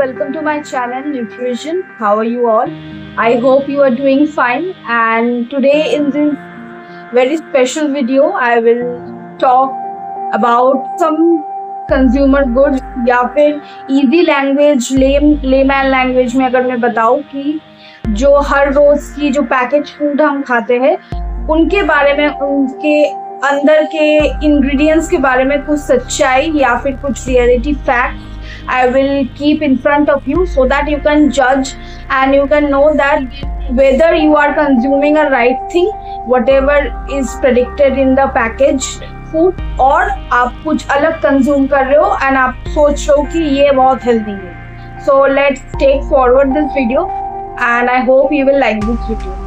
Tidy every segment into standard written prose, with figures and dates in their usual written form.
welcome to my channel Nutrition. How are you all? I hope you are doing fine, and today in this very special video I will talk about some consumer goods या फिर easy language, layman language में अगर मैं बताऊँ कि जो हर रोज की जो पैकेज फूड हम खाते हैं उनके बारे में, उनके अंदर के इंग्रेडिएंट्स के बारे में कुछ सच्चाई या फिर कुछ reality fact I will keep in front of you so that you can judge and you can know that whether you are consuming a right thing, whatever is predicted in the packaged food, और आप कुछ अलग consume कर रहे हो and आप सोच रहे हो कि ये बहुत हेल्दी है. So let's take forward this video and I hope you will like this video.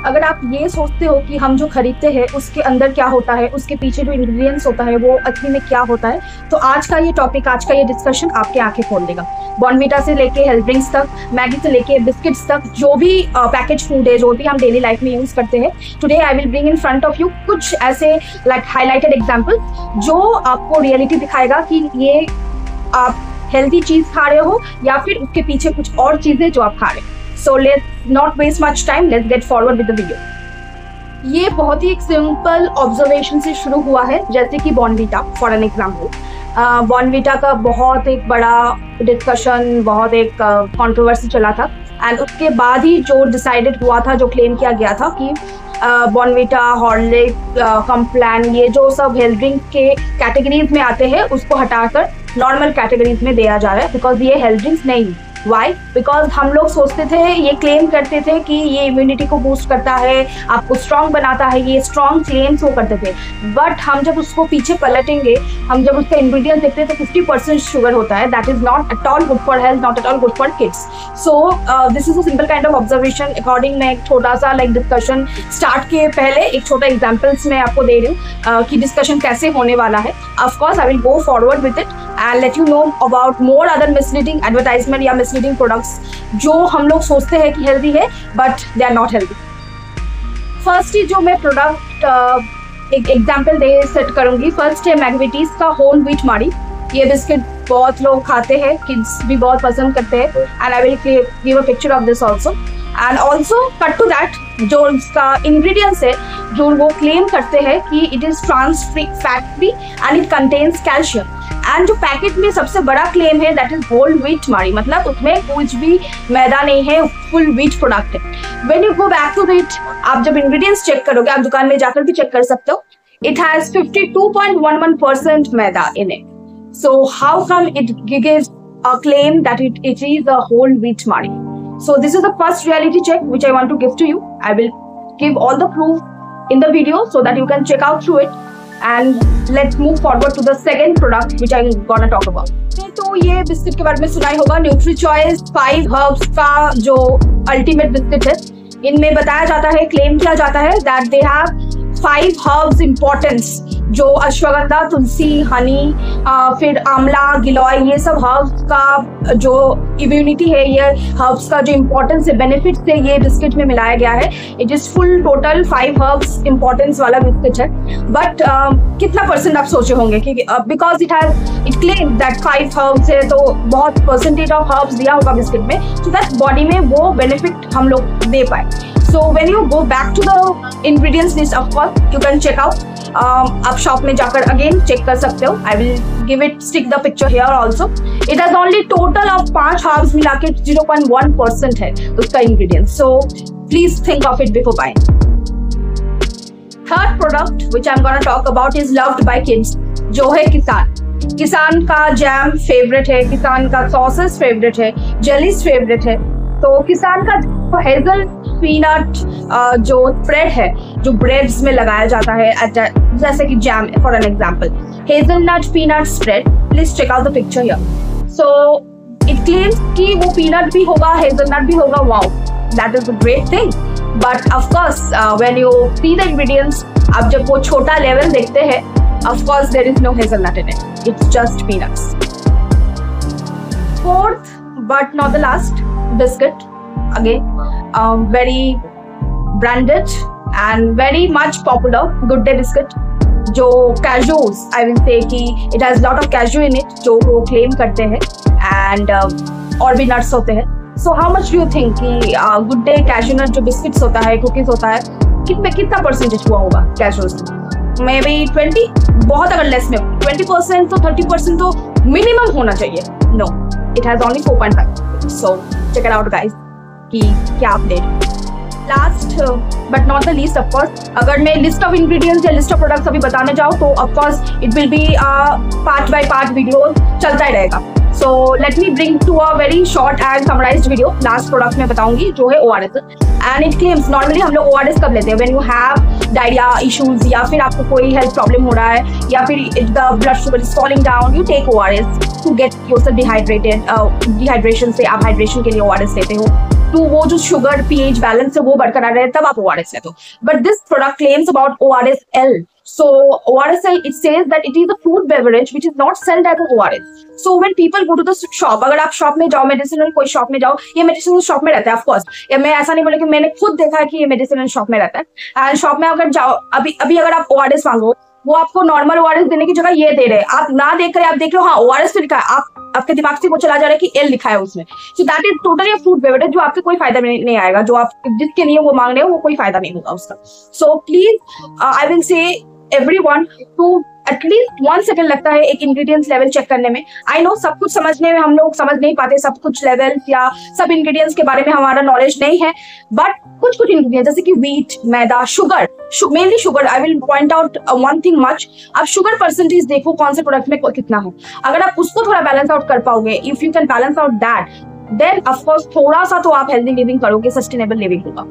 अगर आप ये सोचते हो कि हम जो खरीदते हैं उसके अंदर क्या होता है, उसके पीछे जो इंग्रेडिएंट्स होता है वो असली में क्या होता है, तो आज का ये टॉपिक, आज का ये डिस्कशन आपके आंखें खोल देगा. बॉर्नवीटा से लेके हेल्थ ड्रिंक्स तक, मैगी से लेके बिस्किट्स तक, जो भी पैकेज फूड है, जो भी हम डेली लाइफ में यूज करते हैं, today I will bring in front of you कुछ ऐसे लाइक हाईलाइटेड एग्जाम्पल जो आपको रियलिटी दिखाएगा कि ये आप हेल्दी चीज खा रहे हो या फिर उसके पीछे कुछ और चीजें जो आप खा रहे हो. So let's not waste much time. Let's get forward with the video. ये बहुत ही एक सिंपल ऑब्जर्वेशन से शुरू हुआ है, जैसे कि Bournvita for an example. Bournvita का बहुत एक बड़ा डिस्कशन, बहुत एक कंट्रोवर्सी चला था एंड उसके बाद ही जो डिसाइडेड हुआ था, जो क्लेम किया गया था कि बॉर्नवीटा, हॉर्लिक्स, कॉम्प्लान, ये जो सब हेल्थ ड्रिंक के कैटेगरीज में आते हैं उसको हटाकर नॉर्मल कैटेगरीज में दिया जा रहा है बिकॉज ये हेल्थ ड्रिंक्स नहीं. वाई? बिकॉज हम लोग सोचते थे, ये क्लेम करते थे कि ये इम्यूनिटी को बूस्ट करता है, आपको स्ट्रांग बनाता है, ये स्ट्रांग क्लेम्स वो करते थे. बट हम जब उसको पीछे पलटेंगे, हम जब उसका इंग्रेडिएंट देखते हैं तो 50% शुगर होता है. That is not at all good for health, not at all good for kids. So this is a simple kind of observation. According मैं एक छोटा सा लाइक डिस्कशन स्टार्ट के पहले एक छोटा एग्जाम्पल्स मैं आपको दे रही हूँ कि डिस्कशन कैसे होने वाला है. Of course I will go forward with it and let you know about more other misleading advertisement या misleading products जो हम लोग सोचते हैं कि हेल्दी है but they are not healthy. First ही जो मैं प्रोडक्ट एक एग्जाम्पल दे सेट करूंगी. फर्स्ट है मैकविटीज का होल व्हीट मारी. ये बिस्किट बहुत लोग खाते हैं, किड्स भी बहुत पसंद करते हैं and I will give a picture of this also. And also cut to that, जो उसका इंग्रेडिएंट्स है जो वो क्लेम करते हैं कि it is trans fat free and it contains calcium. And जो पैकेट में सबसे बड़ा क्लेम है दैट इज होल व्हीट मारी, मतलब उसमें कुछ भी मैदा नहीं है, फुल व्हीट प्रोडक्ट है. When you go back to it, आप जब इंग्रेडिएंट्स चेक करोगे, आप दुकान में जाकर भी चेक कर सकते हो, it has 52.11% maida in it. So how come it gives a claim that it is a whole wheat Marie? So this is the first reality check which I want to give to you. I will give all the proof in the video so that you can check out through it. And let's move forward to the second product which I'm gonna talk about. तो ये biscuit के बारे में सुना ही होगा, NutriChoice 5 herbs का जो ultimate biscuit है. इनमें बताया जाता है, क्लेम किया जाता है that they have 5 herbs importance, जो अश्वगंधा, तुलसी, हनी, फिर आंवला, गिलोय, ये सब हर्ब्स का जो इम्यूनिटी है, ये हर्ब्स का जो इम्पोर्टेंस है, बेनिफिट्स है, ये बिस्किट में मिलाया गया है. It is full total 5 herbs importance वाला बिस्किट है. बट कितना परसेंट आप सोचे होंगे कि because it claim that 5 herbs है तो बहुत परसेंटेज ऑफ हर्ब्स दिया होगा बिस्किट में, सो दैट बॉडी में वो बेनिफिट हम लोग दे पाए. So when you go back to the ingredients list, of course you can check out. आप शॉप में जाकर अगेन चेक कर सकते हो. I will stick the picture here also. It has only total of 5 herbs मिला के 0.1% है उसका ingredient. So please think of it before buying. Third product which I'm gonna talk about is loved by kids, जो है किसान. किसान का jam favourite है, किसान का सॉसेस फेवरेट है, जेलीज फेवरेट है. तो किसान का हेजल पीनट जो स्प्रेड है, जो ब्रेड्स में लगाया जाता है, जैसे कि jam for an example, hazelnut peanut spread. Please check out the picture here. So it claims कि वो पीनट भी होगा, हेजलनट भी होगा. Wow, that is a great thing. But of course when you see the ingredients, आप जब वो छोटा लेवल देखते हैं, of course there is no hazelnut in it, it's just peanuts. Fourth but not the last biscuit, again very branded and very much popular, Good Day biscuit. जो कैजूस, आई will say that it has lot of kaju in it, जो वो claim करते हैं, and और भी nuts होते हैं. So how much do you think कि गुड डे कैजू नट जो बिस्किट्स होता है, कुकीज होता है, कितना परसेंटेज हुआ होगा कैजूस? मे बी 20, बहुत अगर लेस में 20% तो 30% तो मिनिमम होना चाहिए. No, it has only 4.5. So check it out guys कि क्या update. Last but not the least, of course अगर मैं लिस्ट ऑफ इंग्रेडिएंट्स या लिस्ट ऑफ प्रोडक्ट्स अभी बताने जाऊँ तो of course it will be part by part video चलता ही रहेगा. So let me bring to a very short and summarised video. Last product में बताऊंगी जो है ORS, and it claims, normally हम लोग ORS कब लेते हैं? When you have diarrhoea issues, या फिर आपको कोई हेल्थ प्रॉब्लम हो रहा है, या फिर the blood sugar is falling down, you take ORS to get yourself dehydrated. Dehydration से आप हाइड्रेशन के लिए ORS लेते हो, तो वो जो शुगर pH बैलेंस है वो बरकरार रहे तब आप ORS लेते हो. But this product claims about ORS-L. So ORS-L, it says that it is a food beverage which is not sold as an ORS. So when people go to the shop, अगर आप shop में जाओ, medicinal कोई shop में जाओ, ये medicinal shop में रहता है ऑफकोर्स. मैं ऐसा नहीं बोले कि मैंने खुद देखा है कि ये मेडिसिनल शॉप में रहता है. एंड शॉप में अगर जाओ, अभी अगर आप ORS मांगो, वो आपको नॉर्मल ORS देने की जगह ये दे रहे हैं. आप ना देख रहे, आप देख रहे हो हाँ ORS पे लिखा है, आपके दिमाग से वो चला जा रहा है कि L लिखा है उसमें. So that is totally a food beverage जो आपके कोई फायदा नहीं आएगा. जो आप जिसके लिए वो मांग रहे हो वो कोई फायदा नहीं होगा उसका. सो प्लीज आई विल से everyone to एटलीस्ट 1 सेकंड लगता है एक इंग्रेडिएंट्स लेवल चेक करने में. आई नो सब कुछ समझने में हम लोग समझ नहीं पाते, सब कुछ लेवल या सब इंग्रेडिएंट्स के बारे में हमारा नॉलेज नहीं है. बट कुछ इंग्रेडिएंट्स जैसे कि wheat, maida, sugar, mainly sugar, I will point out one thing much. आप शुगर परसेंटेज देखो कौन से प्रोडक्ट में कितना है. अगर आप उसको थोड़ा बैलेंस आउट कर पाओगे, if you can balance out that, then of course थोड़ा सा तो आप हेल्दी लिविंग करोगे, सस्टेनेबल लिविंग होगा.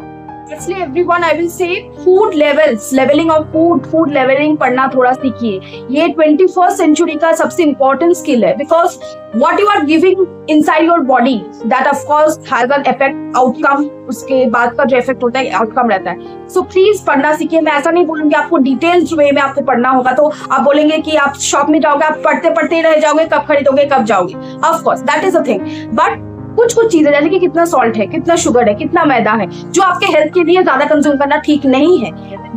Actually everyone, I will say food levels, leveling of food leveling पढ़ना थोड़ा सीखिए. ये 21st century का सबसे important skill है, because what you are giving inside your body, that of course has an effect outcome. उसके बाद का जो effect होता है outcome रहता है. So please पढ़ना सीखिए. मैं ऐसा नहीं बोलूंगी आपको डिटेल्स वे में आपको पढ़ना होगा तो आप बोलेंगे कि आप शॉप में जाओगे, आप पढ़ते ही रह जाओगे, कब खरीदोगे कब जाओगे. Of course that is a thing, but कुछ चीजें जैसे कि कितना सॉल्ट है, कितना शुगर है, कितना मैदा है, जो आपके हेल्थ के लिए ज्यादा कंज्यूम करना ठीक नहीं है,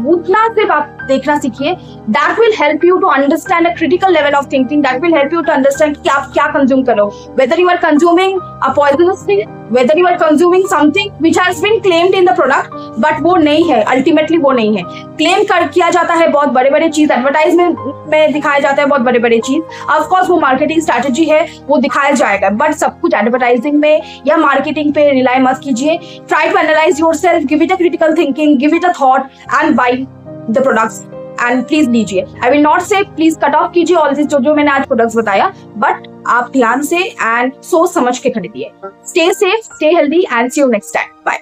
उतना सिर्फ आप देखना सीखिए. That will help you to understand a critical level of thinking. That will help you to understand कि आप क्या कंज्यूम करो, whether you are consuming a poisonous thing, whether you are consuming something which has been claimed in the product, but वो नहीं है. Ultimately वो नहीं है. क्लेम किया जाता है बहुत बड़े चीज, एडवर्टाइजमेंट में दिखाया जाता है बहुत बड़े चीज. ऑफकोर्स वो मार्केटिंग स्ट्रैटेजी है, वो दिखाया जाएगा, बट सब कुछ एडवर्टाइजिंग में या मार्केटिंग पे रिलाई मत कीजिए. Try to analyse yourself, give it a critical thinking, give it a thought and buy the products. And please लीजिए. I will not say please cut off कीजिए ऑल दिस जो मैंने आज प्रोडक्ट्स बताया, but आप ध्यान से एंड सोच समझ के खरीदिए. Stay safe, stay healthy and see you next time. Bye.